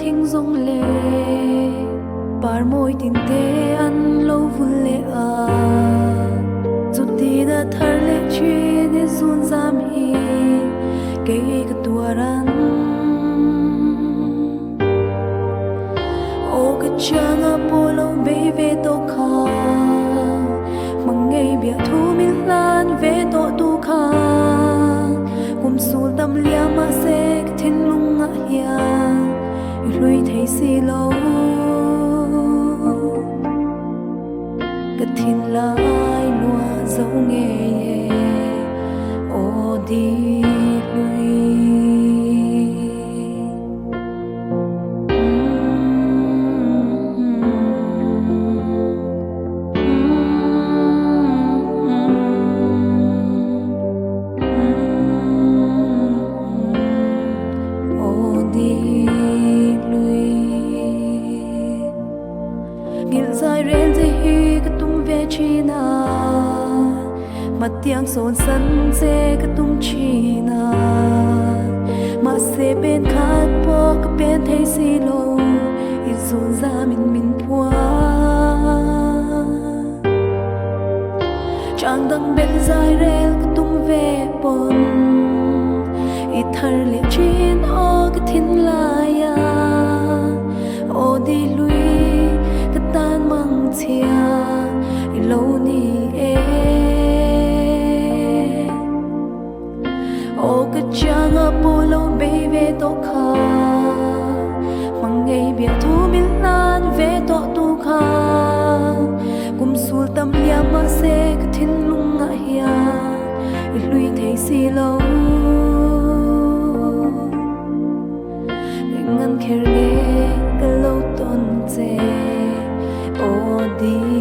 thinh rong lệ par môi tin te an lâu vun lệ à chút đi đã thar lệ chi để zun zam hi cái cái tua ran ô cái chang a polo bê về to kha mang ngày bia thu min lan về to tu kha kum sul tam lia ma se thin lung a hiang lui thấy si lâu cái thiên lai lúa dấu nghe ô đi lui ô đi lui gil dài ren dây hi cái tung về chi na mặt tiếng sồn sân dê cái tung chi na mà se bên khát po cái bên thấy si lâu ít dồn ra mình phua chẳng đằng bên dài rel cái tung về bồn ít thar lệ chín ô cái thiên lai à ô đi lui cái tan mang chia lâu ni e ô cái chang a polo baby to kha mang ngày bia thu min lan về to tu kha kum sul tam lia ma se cái thiên lung ngã hia lui thấy si lâu ngân kher nghe cái lâu tôn chê ô đi